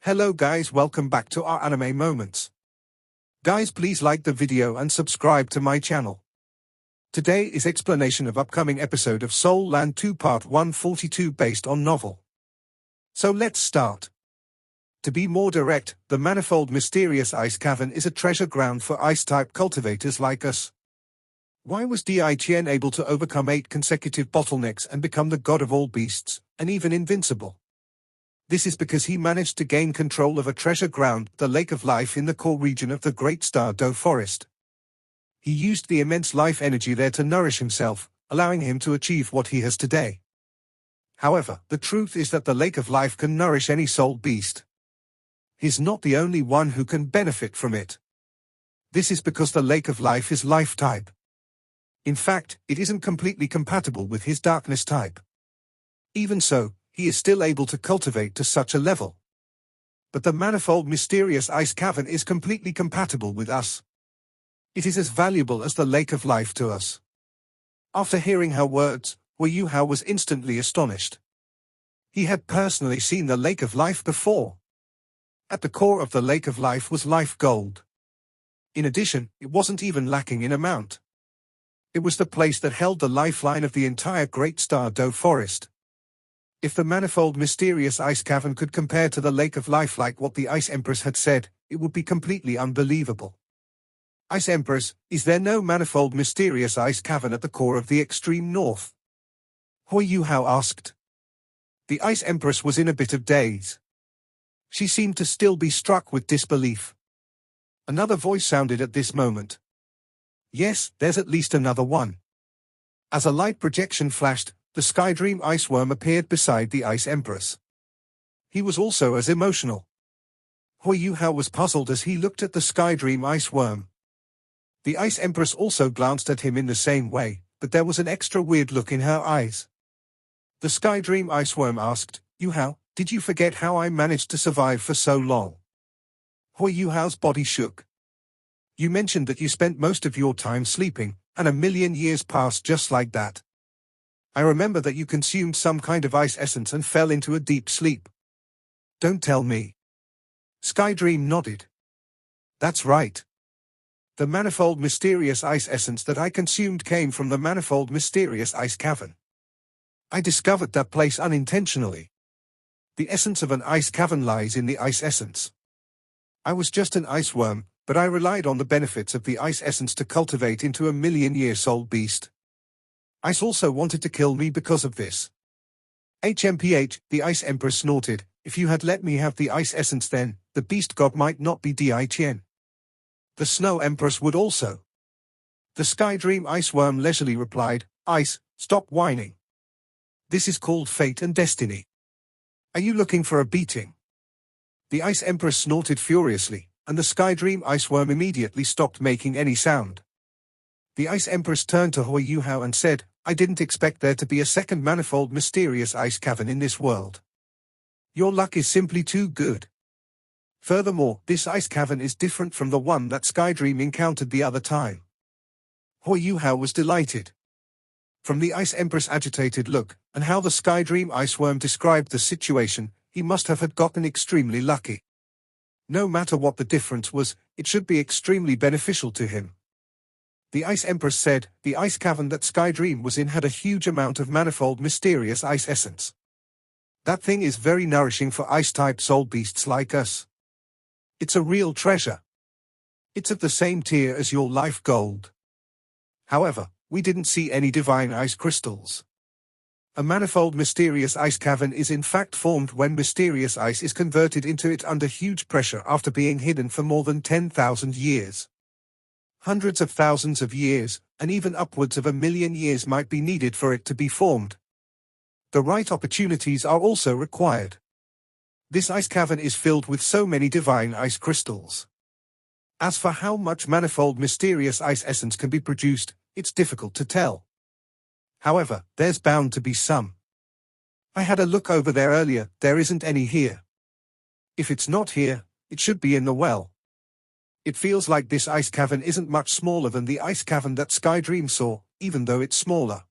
Hello guys, welcome back to our anime moments. Guys, please like the video and subscribe to my channel. Today is explanation of upcoming episode of Soul Land 2 Part 142 based on novel. So let's start. To be more direct, the manifold mysterious ice cavern is a treasure ground for ice-type cultivators like us. Why was Di Qian able to overcome 8 consecutive bottlenecks and become the god of all beasts, and even invincible? This is because he managed to gain control of a treasure ground, the Lake of Life in the core region of the Great Star Doe Forest. He used the immense life energy there to nourish himself, allowing him to achieve what he has today. However, the truth is that the Lake of Life can nourish any soul beast. He's not the only one who can benefit from it. This is because the Lake of Life is life type. In fact, it isn't completely compatible with his darkness type. Even so, he is still able to cultivate to such a level. But the manifold mysterious ice cavern is completely compatible with us. It is as valuable as the Lake of Life to us. After hearing her words, Yu Hao was instantly astonished. He had personally seen the Lake of Life before. At the core of the Lake of Life was life gold. In addition, it wasn't even lacking in amount. It was the place that held the lifeline of the entire Great Star Doe Forest. If the manifold mysterious ice cavern could compare to the Lake of Life like what the Ice Empress had said, it would be completely unbelievable. Ice Empress, is there no manifold mysterious ice cavern at the core of the extreme north? Yu Hao asked. The Ice Empress was in a bit of daze. She seemed to still be struck with disbelief. Another voice sounded at this moment. Yes, there's at least another one. As a light projection flashed, the Skydream Ice Worm appeared beside the Ice Empress. He was also as emotional. Yu Hao was puzzled as he looked at the Skydream Ice Worm. The Ice Empress also glanced at him in the same way, but there was an extra weird look in her eyes. The Skydream Ice Worm asked, Yu Hao, did you forget how I managed to survive for so long? Yu Hao's body shook. You mentioned that you spent most of your time sleeping, and 1,000,000 years passed just like that. I remember that you consumed some kind of ice essence and fell into a deep sleep. Don't tell me. Skydream nodded. That's right. The manifold mysterious ice essence that I consumed came from the manifold mysterious ice cavern. I discovered that place unintentionally. The essence of an ice cavern lies in the ice essence. I was just an ice worm, but I relied on the benefits of the ice essence to cultivate into a 1,000,000-year soul beast. Ice also wanted to kill me because of this. HMPH, the Ice Empress snorted, if you had let me have the ice essence then, the beast god might not be Di Qian. The Snow Empress would also. The Skydream Ice Worm leisurely replied, Ice, stop whining. This is called fate and destiny. Are you looking for a beating? The Ice Empress snorted furiously, and the Skydream Ice Worm immediately stopped making any sound. The Ice Empress turned to Yu Hao and said, I didn't expect there to be a second manifold mysterious ice cavern in this world. Your luck is simply too good. Furthermore, this ice cavern is different from the one that Skydream encountered the other time. Yu Hao was delighted. From the Ice Empress' agitated look, and how the Skydream Ice Worm described the situation, he must have had gotten extremely lucky. No matter what the difference was, it should be extremely beneficial to him. The Ice Empress said, the ice cavern that Skydream was in had a huge amount of manifold mysterious ice essence. That thing is very nourishing for ice-type soul beasts like us. It's a real treasure. It's of the same tier as your life gold. However, we didn't see any divine ice crystals. A manifold mysterious ice cavern is in fact formed when mysterious ice is converted into it under huge pressure after being hidden for more than 10,000 years. Hundreds of thousands of years, and even upwards of 1,000,000 years might be needed for it to be formed. The right opportunities are also required. This ice cavern is filled with so many divine ice crystals. As for how much manifold mysterious ice essence can be produced, it's difficult to tell. However, there's bound to be some. I had a look over there earlier, there isn't any here. If it's not here, it should be in the well. It feels like this ice cavern isn't much smaller than the ice cavern that Skydream saw, even though it's smaller.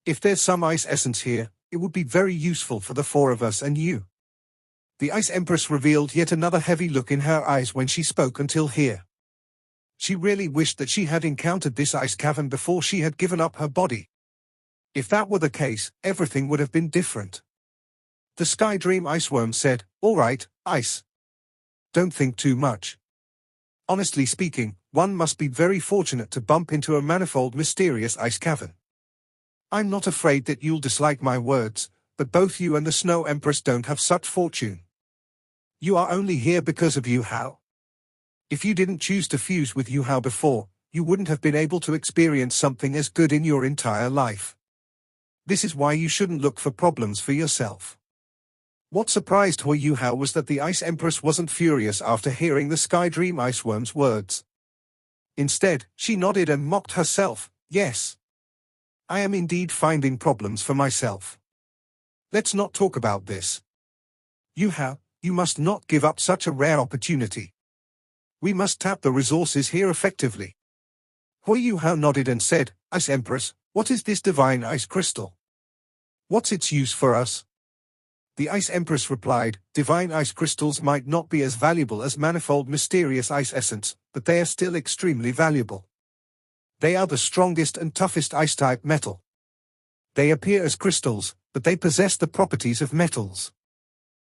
If there's some ice essence here, it would be very useful for the 4 of us and you. The Ice Empress revealed yet another heavy look in her eyes when she spoke until here. She really wished that she had encountered this ice cavern before she had given up her body. If that were the case, everything would have been different. The Sky Dream Iceworm said, "All right, Ice. Don't think too much. Honestly speaking, one must be very fortunate to bump into a manifold mysterious ice cavern. I'm not afraid that you'll dislike my words, but both you and the Snow Empress don't have such fortune. You are only here because of Yu Hao. If you didn't choose to fuse with Yu Hao before, you wouldn't have been able to experience something as good in your entire life. This is why you shouldn't look for problems for yourself." What surprised Hui Yu Hao was that the Ice Empress wasn't furious after hearing the Sky Dream Iceworm's words. Instead, she nodded and mocked herself. "Yes. I am indeed finding problems for myself. Let's not talk about this. Yu Hao, you must not give up such a rare opportunity. We must tap the resources here effectively." Hui Yu Hao nodded and said, "Ice Empress, what is this divine ice crystal? What's its use for us?" The Ice Empress replied, "Divine ice crystals might not be as valuable as manifold mysterious ice essence, but they are still extremely valuable. They are the strongest and toughest ice-type metal. They appear as crystals, but they possess the properties of metals.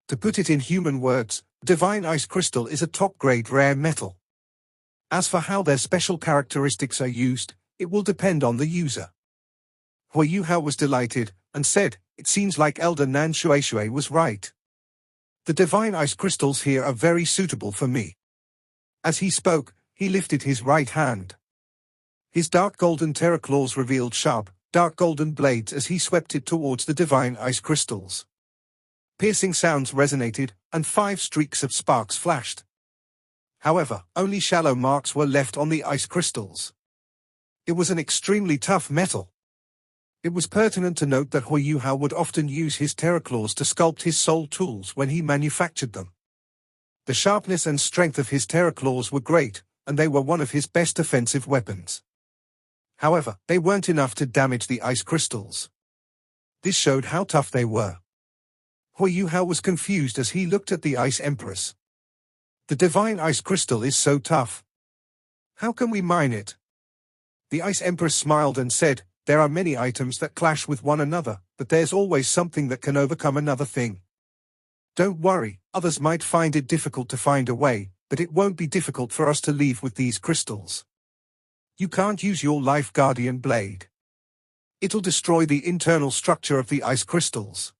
To put it in human words, divine ice crystal is a top-grade rare metal. As for how their special characteristics are used, it will depend on the user." Hui Yu Hao was delighted, and said, "It seems like Elder Nan Shuai was right. The divine ice crystals here are very suitable for me." As he spoke, he lifted his right hand. His dark golden terra claws revealed sharp, dark golden blades as he swept it towards the divine ice crystals. Piercing sounds resonated, and 5 streaks of sparks flashed. However, only shallow marks were left on the ice crystals. It was an extremely tough metal. It was pertinent to note that Hui Yu Hao would often use his terra claws to sculpt his soul tools when he manufactured them. The sharpness and strength of his terra claws were great, and they were one of his best offensive weapons. However, they weren't enough to damage the ice crystals. This showed how tough they were. Hui Yu Hao was confused as he looked at the Ice Empress. "The divine ice crystal is so tough. How can we mine it?" The Ice Empress smiled and said, "There are many items that clash with one another, but there's always something that can overcome another thing. Don't worry, others might find it difficult to find a way, but it won't be difficult for us to leave with these crystals. You can't use your Life Guardian blade. It'll destroy the internal structure of the ice crystals.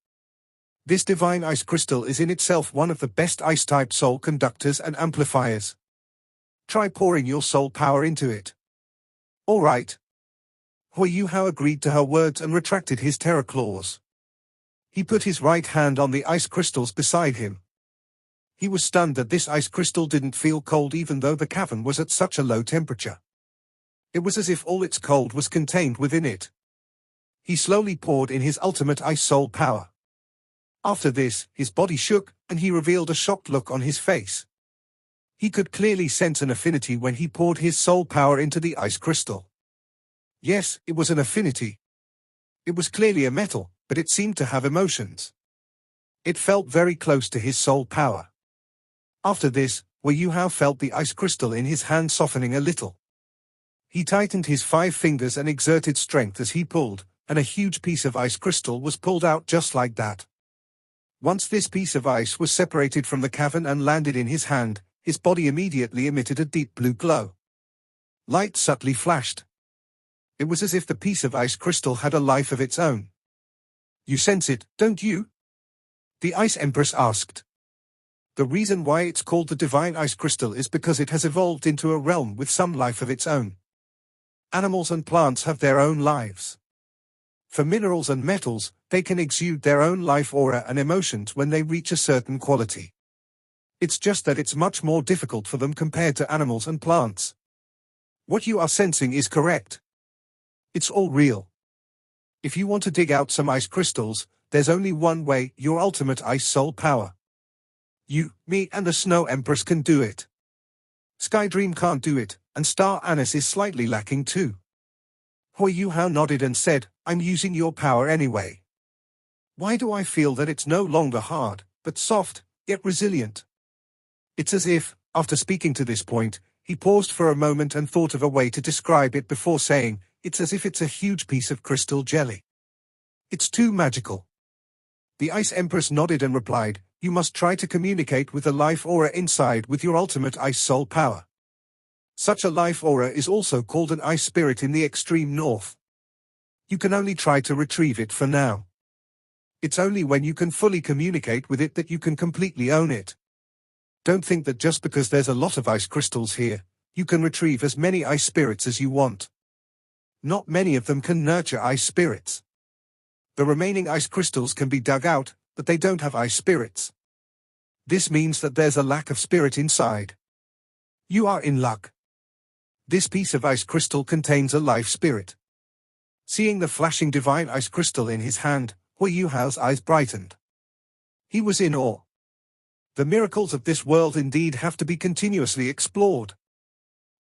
This divine ice crystal is in itself one of the best ice-type soul conductors and amplifiers. Try pouring your soul power into it." "All right." Hui Yu Hao agreed to her words and retracted his terra claws. He put his right hand on the ice crystals beside him. He was stunned that this ice crystal didn't feel cold even though the cavern was at such a low temperature. It was as if all its cold was contained within it. He slowly poured in his ultimate ice soul power. After this, his body shook, and he revealed a shocked look on his face. He could clearly sense an affinity when he poured his soul power into the ice crystal. Yes, it was an affinity. It was clearly a metal, but it seemed to have emotions. It felt very close to his soul power. After this, Hui Yu Hao felt the ice crystal in his hand softening a little. He tightened his 5 fingers and exerted strength as he pulled, and a huge piece of ice crystal was pulled out just like that. Once this piece of ice was separated from the cavern and landed in his hand, his body immediately emitted a deep blue glow. Light subtly flashed. It was as if the piece of ice crystal had a life of its own. "You sense it, don't you?" the Ice Empress asked. The reason why it's called the Divine Ice Crystal is because it has evolved into a realm with some life of its own. Animals and plants have their own lives. For minerals and metals, they can exude their own life aura and emotions when they reach a certain quality. It's just that it's much more difficult for them compared to animals and plants. What you are sensing is correct. It's all real. If you want to dig out some ice crystals, there's only one way: your ultimate ice soul power. You, me, and the Snow Empress can do it. Sky Dream can't do it, and Star Anise is slightly lacking too. Hui Yu Hao nodded and said, "I'm using your power anyway. Why do I feel that it's no longer hard, but soft, yet resilient. It's as if, after speaking to this point, he paused for a moment and thought of a way to describe it before saying, it's as if it's a huge piece of crystal jelly. It's too magical. The Ice Empress nodded and replied, you must try to communicate with the life aura inside with your ultimate ice soul power. Such a life aura is also called an ice spirit in the extreme north. You can only try to retrieve it for now. It's only when you can fully communicate with it that you can completely own it. Don't think that just because there's a lot of ice crystals here, you can retrieve as many ice spirits as you want. Not many of them can nurture ice spirits. The remaining ice crystals can be dug out, but they don't have ice spirits. This means that there's a lack of spirit inside. You are in luck. This piece of ice crystal contains a life spirit. Seeing the flashing divine ice crystal in his hand, Hui Yuhao's eyes brightened. He was in awe. The miracles of this world indeed have to be continuously explored.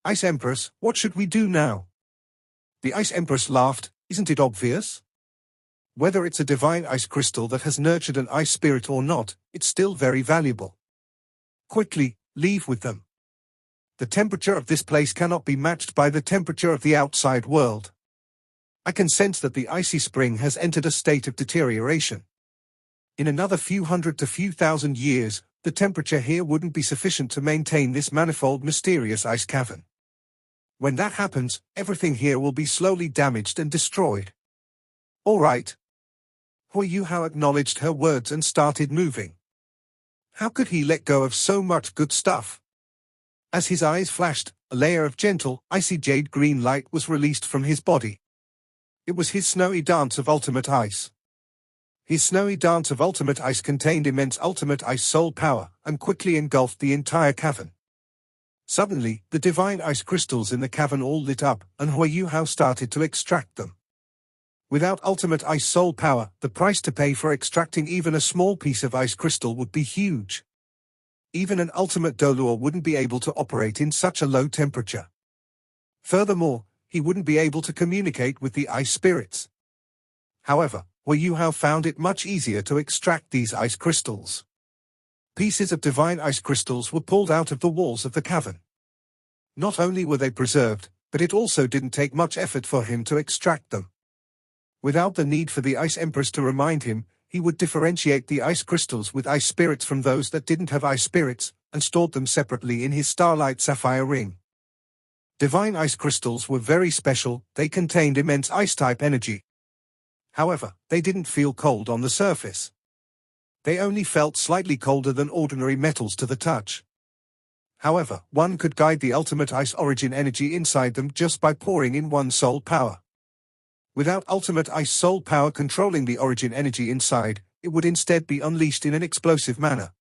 Ice Empress, what should we do now? The Ice Empress laughed, isn't it obvious? Whether it's a divine ice crystal that has nurtured an ice spirit or not, it's still very valuable. Quickly, leave with them. The temperature of this place cannot be matched by the temperature of the outside world. I can sense that the icy spring has entered a state of deterioration. In another few hundred to few thousand years, the temperature here wouldn't be sufficient to maintain this manifold mysterious ice cavern. When that happens, everything here will be slowly damaged and destroyed. All right. Hui Yuhao acknowledged her words and started moving. How could he let go of so much good stuff? As his eyes flashed, a layer of gentle, icy jade green light was released from his body. It was his snowy dance of ultimate ice. His snowy dance of ultimate ice contained immense ultimate ice soul power, and quickly engulfed the entire cavern. Suddenly, the divine ice crystals in the cavern all lit up, and Hui Yuhao started to extract them. Without ultimate ice soul power, the price to pay for extracting even a small piece of ice crystal would be huge. Even an ultimate Dolor wouldn't be able to operate in such a low temperature. Furthermore, he wouldn't be able to communicate with the ice spirits. However, Hui Yuhao found it much easier to extract these ice crystals. Pieces of divine ice crystals were pulled out of the walls of the cavern. Not only were they preserved, but it also didn't take much effort for him to extract them. Without the need for the Ice Empress to remind him, he would differentiate the ice crystals with ice spirits from those that didn't have ice spirits, and stored them separately in his starlight sapphire ring. Divine ice crystals were very special, they contained immense ice-type energy. However, they didn't feel cold on the surface. They only felt slightly colder than ordinary metals to the touch. However, one could guide the ultimate ice origin energy inside them just by pouring in one soul power. Without ultimate ice soul power controlling the origin energy inside, it would instead be unleashed in an explosive manner.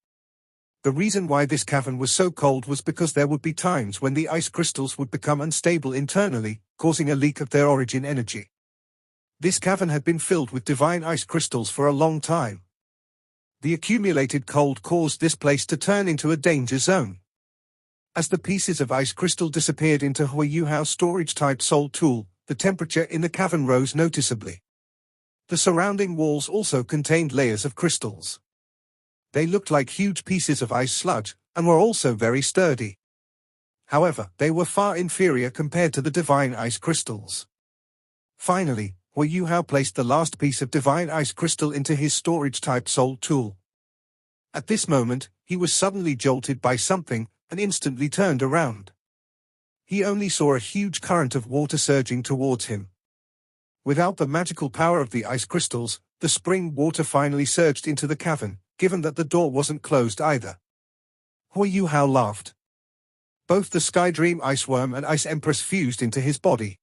The reason why this cavern was so cold was because there would be times when the ice crystals would become unstable internally, causing a leak of their origin energy. This cavern had been filled with divine ice crystals for a long time. The accumulated cold caused this place to turn into a danger zone. As the pieces of ice crystal disappeared into Hui Yuhao's storage-type soul tool, the temperature in the cavern rose noticeably. The surrounding walls also contained layers of crystals. They looked like huge pieces of ice sludge, and were also very sturdy. However, they were far inferior compared to the divine ice crystals. Finally, Hui Yuhao placed the last piece of divine ice crystal into his storage-type soul tool. At this moment, he was suddenly jolted by something, and instantly turned around. He only saw a huge current of water surging towards him. Without the magical power of the ice crystals, the spring water finally surged into the cavern, given that the door wasn't closed either. Hui Yuhao laughed. Both the Sky Dream Ice Worm and Ice Empress fused into his body.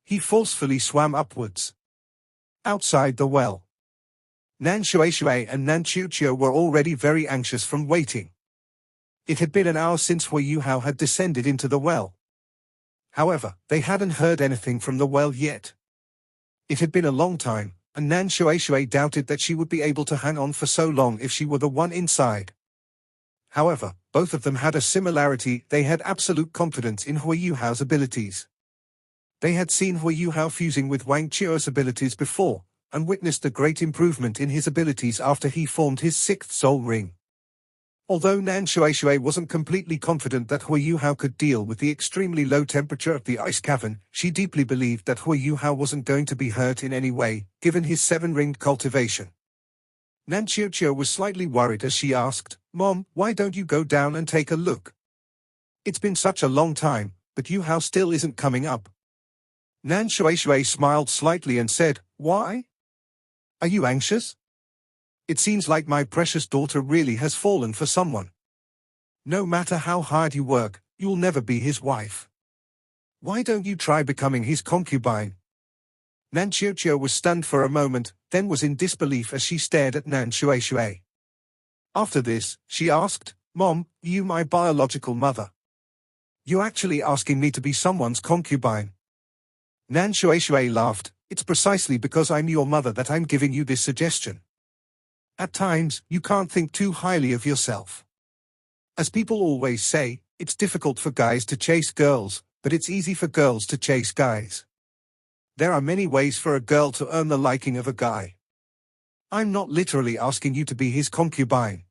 He forcefully swam upwards. Outside the well, Nan Shuai and Nan Chiu were already very anxious from waiting. It had been an hour since Hui Yuhao had descended into the well. However, they hadn't heard anything from the well yet. It had been a long time, and Nan Shuai doubted that she would be able to hang on for so long if she were the one inside. However, both of them had a similarity: they had absolute confidence in Hui Yuhao's abilities. They had seen Hui Yuhao fusing with Wang Qiu's abilities before, and witnessed the great improvement in his abilities after he formed his sixth soul ring. Although Nan Shueishui wasn't completely confident that Hui Yuhao could deal with the extremely low temperature of the ice cavern, she deeply believed that Hui Yuhao wasn't going to be hurt in any way, given his 7-ringed cultivation. Nan Qiuqiu was slightly worried as she asked, "Mom, why don't you go down and take a look? It's been such a long time, but Yuhao still isn't coming up." Nan Shueishui smiled slightly and said, "Why? Are you anxious? It seems like my precious daughter really has fallen for someone. No matter how hard you work, you'll never be his wife. Why don't you try becoming his concubine?" Nan Qiuqiu was stunned for a moment, then was in disbelief as she stared at Nan Shueishui. After this, she asked, "Mom, you my biological mother. You actually asking me to be someone's concubine?" Nan Shueishui laughed. "It's precisely because I'm your mother that I'm giving you this suggestion. At times, you can't think too highly of yourself. As people always say, it's difficult for guys to chase girls, but it's easy for girls to chase guys. There are many ways for a girl to earn the liking of a guy. I'm not literally asking you to be his concubine.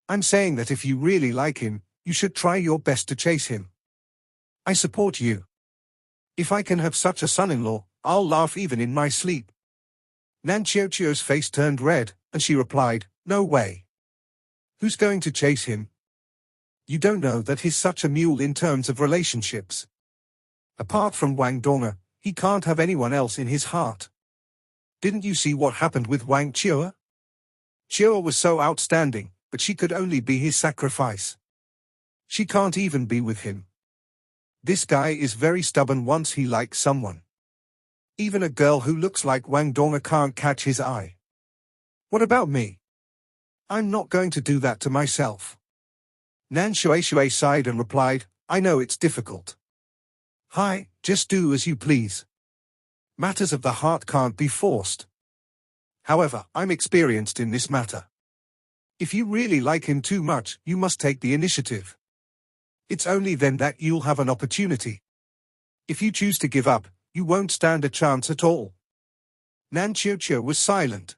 I'm saying that if you really like him, you should try your best to chase him. I support you. If I can have such a son-in-law, I'll laugh even in my sleep." Nan Qiuqiu's face turned red, and she replied, "No way. Who's going to chase him? You don't know that he's such a mule in terms of relationships. Apart from Wang Dong'er, he can't have anyone else in his heart. Didn't you see what happened with Wang Qiu'er? Qiu'er was so outstanding, but she could only be his sacrifice. She can't even be with him. This guy is very stubborn once he likes someone. Even a girl who looks like Wang Dong'er can't catch his eye. What about me? I'm not going to do that to myself." Nan Shueishui sighed and replied, "I know it's difficult. Hi, just do as you please. Matters of the heart can't be forced. However, I'm experienced in this matter. If you really like him too much, you must take the initiative. It's only then that you'll have an opportunity. If you choose to give up, you won't stand a chance at all." Nan Qiuqiu was silent.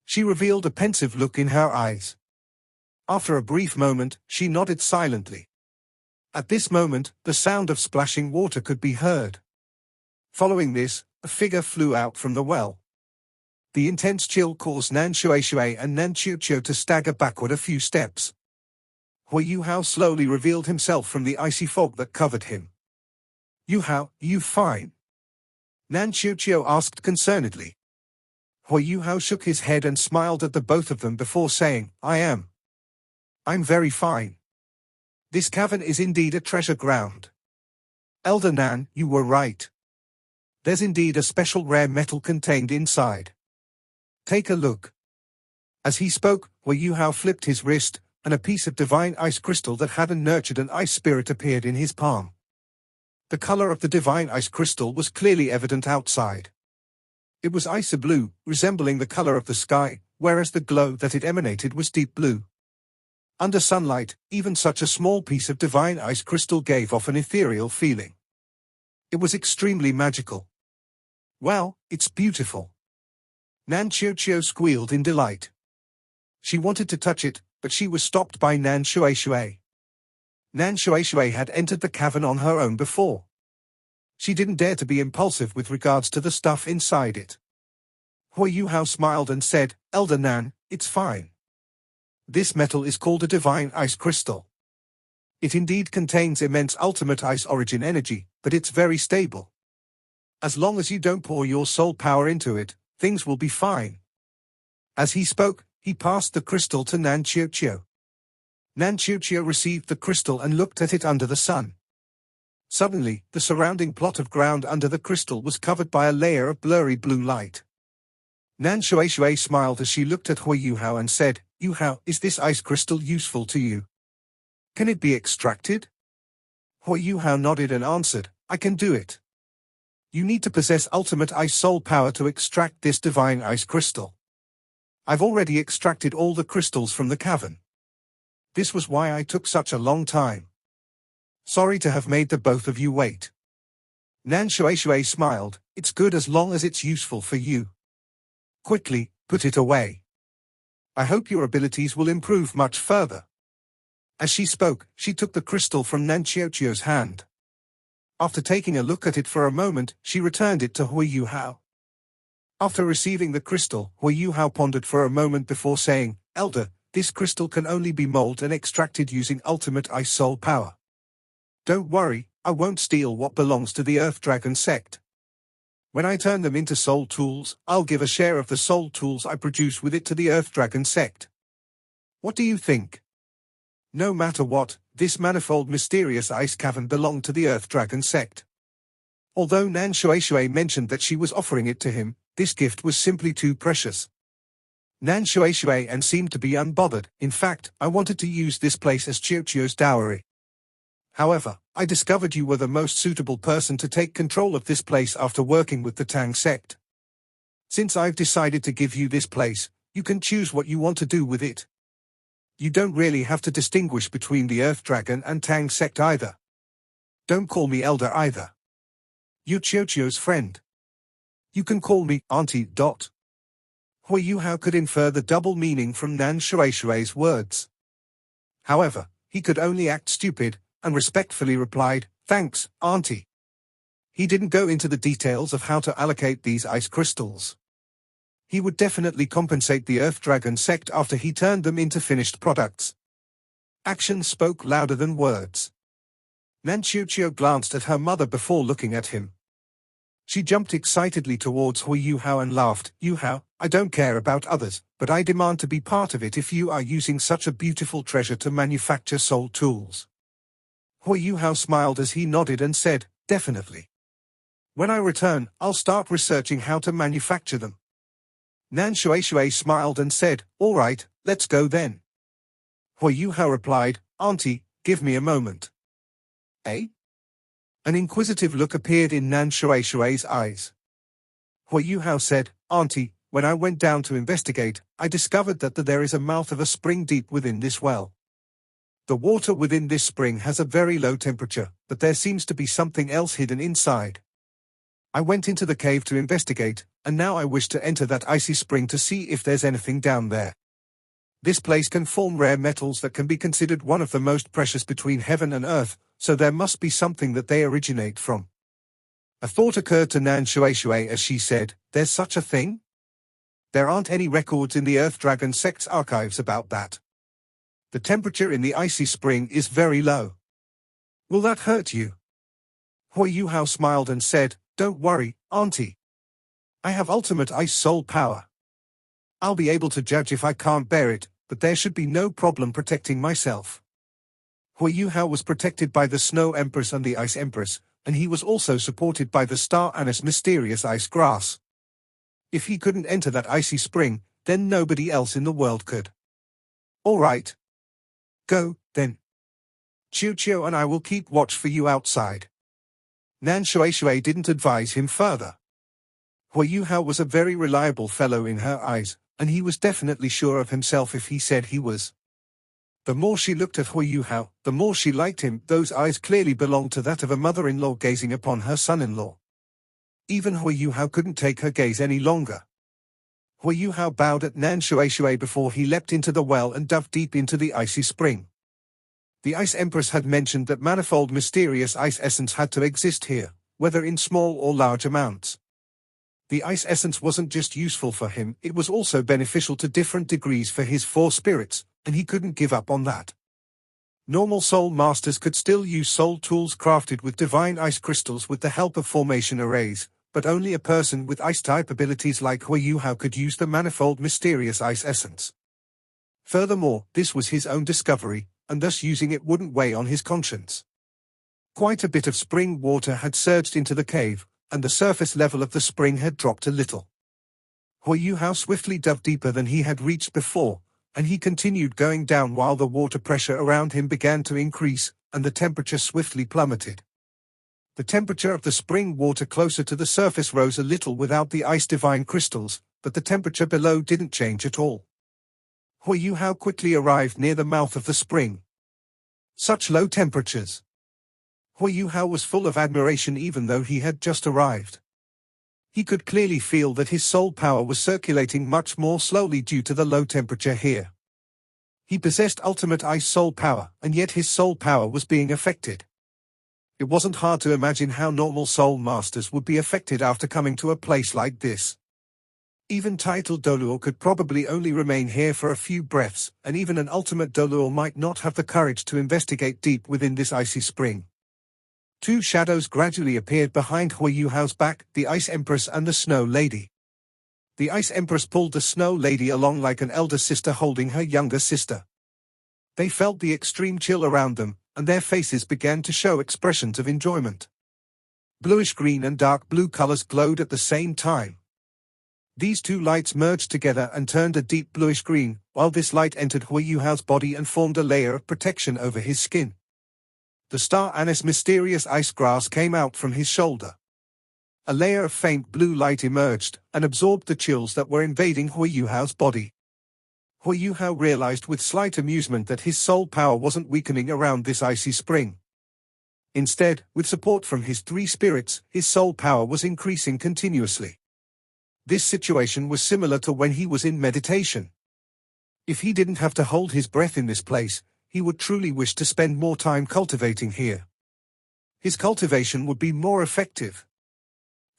She revealed a pensive look in her eyes. After a brief moment, she nodded silently. At this moment, the sound of splashing water could be heard. Following this, a figure flew out from the well. The intense chill caused Nan Shueishui and Nan Qiuqiu to stagger backward a few steps. Hui Yuhao slowly revealed himself from the icy fog that covered him. "Yuhao, you fine?" Nan Qiuqiu asked concernedly. Hui Yuhao shook his head and smiled at the both of them before saying, "I am. I'm very fine. This cavern is indeed a treasure ground. Elder Nan, you were right. There's indeed a special rare metal contained inside. Take a look." As he spoke, Hui Yuhao flipped his wrist, and a piece of divine ice crystal that had nurtured an ice spirit appeared in his palm. The color of the divine ice crystal was clearly evident outside. It was icy blue, resembling the color of the sky, whereas the glow that it emanated was deep blue. Under sunlight, even such a small piece of divine ice crystal gave off an ethereal feeling. It was extremely magical. "Wow, it's beautiful." Nan Qiuqiu squealed in delight. She wanted to touch it, but she was stopped by Nan Shueishui. Nan Shueishui had entered the cavern on her own before. She didn't dare to be impulsive with regards to the stuff inside it. Hui Yuhao smiled and said, "Elder Nan, it's fine. This metal is called a divine ice crystal. It indeed contains immense ultimate ice origin energy, but it's very stable. As long as you don't pour your soul power into it, things will be fine." As he spoke, he passed the crystal to Nan Qiuqiu. Nan Qiuqiu received the crystal and looked at it under the sun. Suddenly, the surrounding plot of ground under the crystal was covered by a layer of blurry blue light. Nan Shueishui smiled as she looked at Hui Yuhao and said, "Yuhao, is this ice crystal useful to you? Can it be extracted?" Hui Yuhao nodded and answered, "I can do it. You need to possess ultimate ice soul power to extract this divine ice crystal. I've already extracted all the crystals from the cavern. This was why I took such a long time. Sorry to have made the both of you wait." Nan Shueishui smiled, "It's good as long as it's useful for you. Quickly, put it away." I hope your abilities will improve much further. As she spoke, she took the crystal from Nan Xiaoqiu's hand. After taking a look at it for a moment, she returned it to Hui Yuhao. After receiving the crystal, Hui Yuhao pondered for a moment before saying, "Elder, this crystal can only be molded and extracted using ultimate ice soul power. Don't worry, I won't steal what belongs to the Earth Dragon sect. When I turn them into soul tools, I'll give a share of the soul tools I produce with it to the Earth Dragon sect. What do you think?" No matter what, this manifold mysterious ice cavern belonged to the Earth Dragon sect. Although Nan Shueishui mentioned that she was offering it to him, this gift was simply too precious. Nan Shueishui and seemed to be unbothered. "In fact, I wanted to use this place as Qiuqiu's dowry. However, I discovered you were the most suitable person to take control of this place after working with the Tang sect. Since I've decided to give you this place, you can choose what you want to do with it. You don't really have to distinguish between the Earth Dragon and Tang sect either. Don't call me Elder either. You're Qiuqiu's friend. You can call me Auntie. Hui Yuhao could infer the double meaning from Nan Shueishui's words. However, he could only act stupid, and respectfully replied, "Thanks, Auntie." He didn't go into the details of how to allocate these ice crystals. He would definitely compensate the Earth Dragon sect after he turned them into finished products. Action spoke louder than words. Nan Qiuqiu glanced at her mother before looking at him. She jumped excitedly towards Hui Yuhao and laughed. "Yuhao, I don't care about others, but I demand to be part of it if you are using such a beautiful treasure to manufacture soul tools." Hui Yuhao smiled as he nodded and said, "Definitely. When I return, I'll start researching how to manufacture them." Nan Shueishui smiled and said, "All right, let's go then." Hui Yuhao replied, "Auntie, give me a moment." "Eh?" An inquisitive look appeared in Nan Shueishui's eyes. Hui Yuhao said, "Auntie, when I went down to investigate, I discovered that there is a mouth of a spring deep within this well. The water within this spring has a very low temperature, but there seems to be something else hidden inside. I went into the cave to investigate, and now I wish to enter that icy spring to see if there's anything down there. This place can form rare metals that can be considered one of the most precious between heaven and earth, so there must be something that they originate from." A thought occurred to Nan Shueishui as she said, "There's such a thing? There aren't any records in the Earth Dragon sect's archives about that. The temperature in the icy spring is very low. Will that hurt you?" Hui Yuhao smiled and said, "Don't worry, Auntie. I have ultimate ice soul power. I'll be able to judge if I can't bear it, but there should be no problem protecting myself." Hui Yuhao was protected by the Snow Empress and the Ice Empress, and he was also supported by the Star Anise mysterious ice grass. If he couldn't enter that icy spring, then nobody else in the world could. "All right. Go, then. Qiuqiu and I will keep watch for you outside." Nan Shueishui didn't advise him further. Hui Yuhao was a very reliable fellow in her eyes, and he was definitely sure of himself if he said he was. The more she looked at Hui Yuhao, the more she liked him. Those eyes clearly belonged to that of a mother-in-law gazing upon her son-in-law. Even Hui Yuhao couldn't take her gaze any longer. Hui Yuhao bowed at Nan Shueishui before he leapt into the well and dove deep into the icy spring. The Ice Empress had mentioned that manifold mysterious ice essence had to exist here, whether in small or large amounts. The ice essence wasn't just useful for him, it was also beneficial to different degrees for his four spirits, and he couldn't give up on that. Normal soul masters could still use soul tools crafted with divine ice crystals with the help of formation arrays, but only a person with ice-type abilities like Hui Yuhao could use the manifold mysterious ice essence. Furthermore, this was his own discovery, and thus using it wouldn't weigh on his conscience. Quite a bit of spring water had surged into the cave, and the surface level of the spring had dropped a little. Hui Yuhao swiftly dove deeper than he had reached before, and he continued going down while the water pressure around him began to increase, and the temperature swiftly plummeted. The temperature of the spring water closer to the surface rose a little without the ice divine crystals, but the temperature below didn't change at all. Hui Yuhao quickly arrived near the mouth of the spring. Such low temperatures! Hui Yuhao was full of admiration even though he had just arrived. He could clearly feel that his soul power was circulating much more slowly due to the low temperature here. He possessed ultimate ice soul power, and yet his soul power was being affected. It wasn't hard to imagine how normal soul masters would be affected after coming to a place like this. Even titled Doluor could probably only remain here for a few breaths, and even an ultimate Doluor might not have the courage to investigate deep within this icy spring. Two shadows gradually appeared behind Hui Yuhao's back, the Ice Empress and the Snow Lady. The Ice Empress pulled the Snow Lady along like an elder sister holding her younger sister. They felt the extreme chill around them, and their faces began to show expressions of enjoyment. Bluish-green and dark blue colors glowed at the same time. These two lights merged together and turned a deep bluish-green, while this light entered Hui Yuhao's body and formed a layer of protection over his skin. The star anise mysterious ice grass came out from his shoulder. A layer of faint blue light emerged, and absorbed the chills that were invading Hui Yuhao's body. Hui Yuhao realized with slight amusement that his soul power wasn't weakening around this icy spring. Instead, with support from his three spirits, his soul power was increasing continuously. This situation was similar to when he was in meditation. If he didn't have to hold his breath in this place, he would truly wish to spend more time cultivating here. His cultivation would be more effective.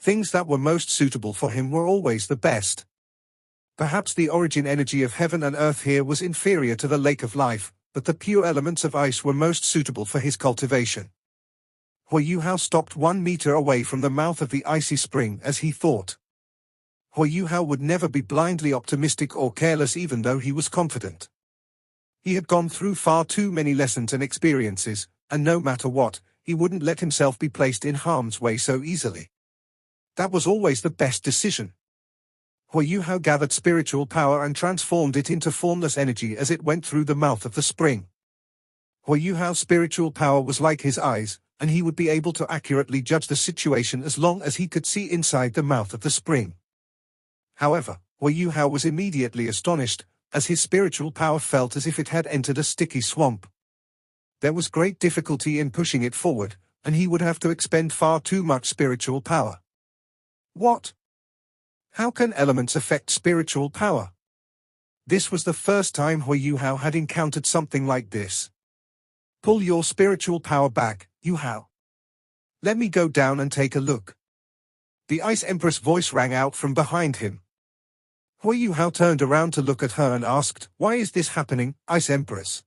Things that were most suitable for him were always the best. Perhaps the origin energy of heaven and earth here was inferior to the lake of life, but the pure elements of ice were most suitable for his cultivation. Hui Yuhao stopped 1 meter away from the mouth of the icy spring as he thought. Hui Yuhao would never be blindly optimistic or careless even though he was confident. He had gone through far too many lessons and experiences, and no matter what, he wouldn't let himself be placed in harm's way so easily. That was always the best decision. Hui Yuhao gathered spiritual power and transformed it into formless energy as it went through the mouth of the spring. Hui Yuhao's spiritual power was like his eyes, and he would be able to accurately judge the situation as long as he could see inside the mouth of the spring. However, Hui Yuhao was immediately astonished, as his spiritual power felt as if it had entered a sticky swamp. There was great difficulty in pushing it forward, and he would have to expend far too much spiritual power. What? How can elements affect spiritual power? This was the first time Hui Yuhao had encountered something like this. Pull your spiritual power back, Yuhao. Let me go down and take a look. The Ice Empress voice rang out from behind him. Hui Yuhao turned around to look at her and asked, "Why is this happening, Ice Empress?"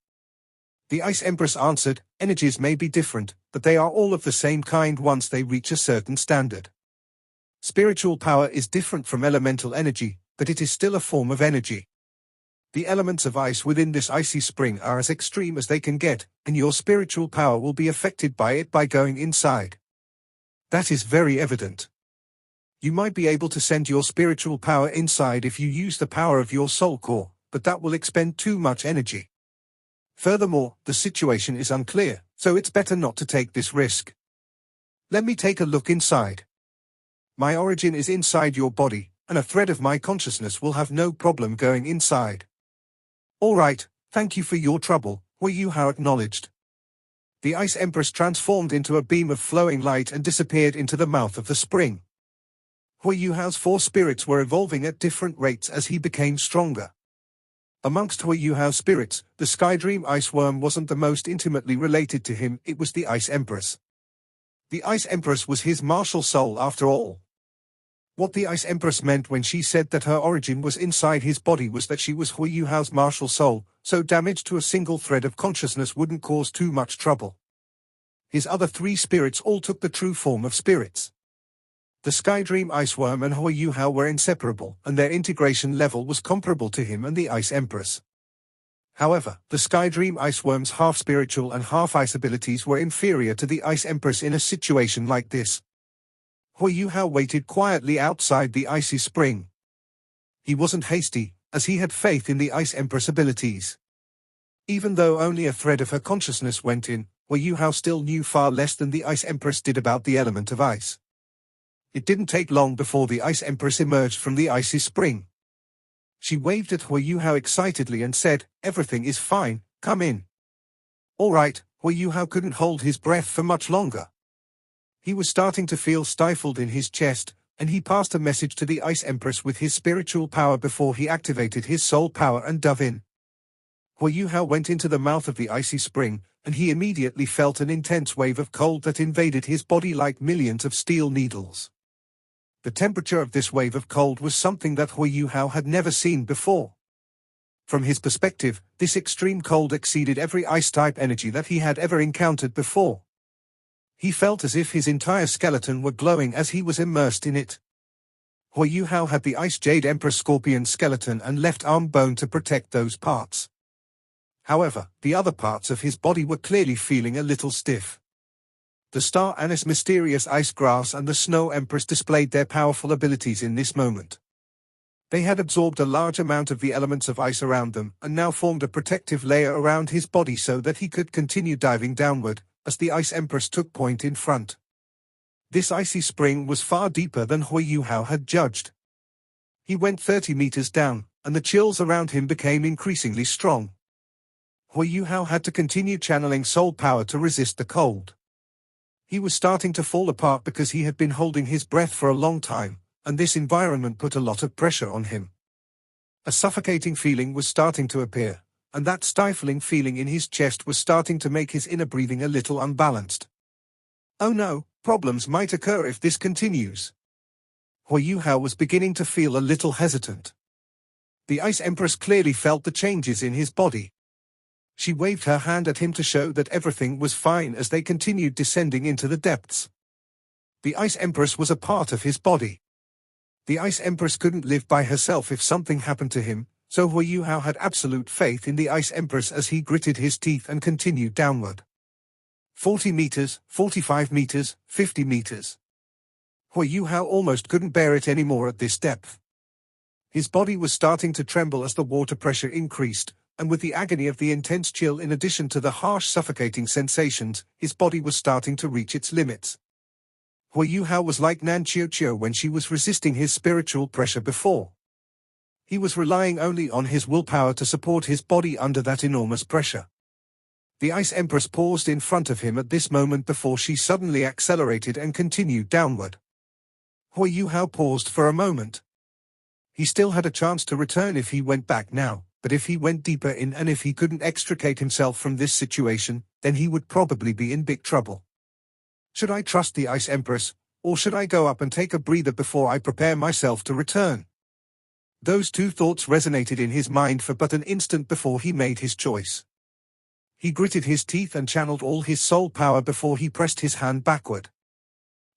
The Ice Empress answered, "Energies may be different, but they are all of the same kind once they reach a certain standard. Spiritual power is different from elemental energy, but it is still a form of energy. The elements of ice within this icy spring are as extreme as they can get, and your spiritual power will be affected by it by going inside. That is very evident. You might be able to send your spiritual power inside if you use the power of your soul core, but that will expend too much energy. Furthermore, the situation is unclear, so it's better not to take this risk. Let me take a look inside. My origin is inside your body, and a thread of my consciousness will have no problem going inside." "All right, thank you for your trouble," Hui Yuhao acknowledged. The Ice Empress transformed into a beam of flowing light and disappeared into the mouth of the spring. Hui Yuhao's 4 spirits were evolving at different rates as he became stronger. Amongst Hui Yuhao's spirits, the Skydream Ice Worm wasn't the most intimately related to him, it was the Ice Empress. The Ice Empress was his martial soul after all. What the Ice Empress meant when she said that her origin was inside his body was that she was Hui Yuhao's martial soul, so damage to a single thread of consciousness wouldn't cause too much trouble. His other 3 spirits all took the true form of spirits. The Skydream Iceworm and Hui Yuhao were inseparable, and their integration level was comparable to him and the Ice Empress. However, the Skydream Iceworm's half-spiritual and half-ice abilities were inferior to the Ice Empress in a situation like this. Hui Yuhao waited quietly outside the icy spring. He wasn't hasty, as he had faith in the Ice Empress abilities. Even though only a thread of her consciousness went in, Hui Yuhao still knew far less than the Ice Empress did about the element of ice. It didn't take long before the Ice Empress emerged from the icy spring. She waved at Hui Yuhao excitedly and said, "Everything is fine, come in." All right, Hui Yuhao couldn't hold his breath for much longer. He was starting to feel stifled in his chest, and he passed a message to the Ice Empress with his spiritual power before he activated his soul power and dove in. Hu Hao went into the mouth of the icy spring, and he immediately felt an intense wave of cold that invaded his body like millions of steel needles. The temperature of this wave of cold was something that Hu Hao had never seen before. From his perspective, this extreme cold exceeded every ice-type energy that he had ever encountered before. He felt as if his entire skeleton were glowing as he was immersed in it. Hu Hao had the Ice Jade Emperor Scorpion skeleton and left arm bone to protect those parts. However, the other parts of his body were clearly feeling a little stiff. The Star Anise Mysterious Ice Grass and the Snow Empress displayed their powerful abilities in this moment. They had absorbed a large amount of the elements of ice around them and now formed a protective layer around his body so that he could continue diving downward, as the Ice Empress took point in front. This icy spring was far deeper than Hu Hao had judged. He went 30 meters down, and the chills around him became increasingly strong. Hu Hao had to continue channeling soul power to resist the cold. He was starting to fall apart because he had been holding his breath for a long time, and this environment put a lot of pressure on him. A suffocating feeling was starting to appear, and that stifling feeling in his chest was starting to make his inner breathing a little unbalanced. Oh no, problems might occur if this continues. Hu Hao was beginning to feel a little hesitant. The Ice Empress clearly felt the changes in his body. She waved her hand at him to show that everything was fine as they continued descending into the depths. The Ice Empress was a part of his body. The Ice Empress couldn't live by herself if something happened to him, so Hu Hao had absolute faith in the Ice Empress as he gritted his teeth and continued downward. 40 meters, 45 meters, 50 meters. Hu Hao almost couldn't bear it anymore at this depth. His body was starting to tremble as the water pressure increased, and with the agony of the intense chill in addition to the harsh suffocating sensations, his body was starting to reach its limits. Hu Hao was like Nan Qiuqiu when she was resisting his spiritual pressure before. He was relying only on his willpower to support his body under that enormous pressure. The Ice Empress paused in front of him at this moment before she suddenly accelerated and continued downward. Hu Hao paused for a moment. He still had a chance to return if he went back now, but if he went deeper in and if he couldn't extricate himself from this situation, then he would probably be in big trouble. Should I trust the Ice Empress, or should I go up and take a breather before I prepare myself to return? Those two thoughts resonated in his mind for but an instant before he made his choice. He gritted his teeth and channeled all his soul power before he pressed his hand backward.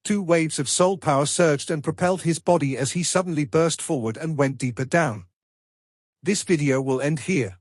2 waves of soul power surged and propelled his body as he suddenly burst forward and went deeper down. This video will end here.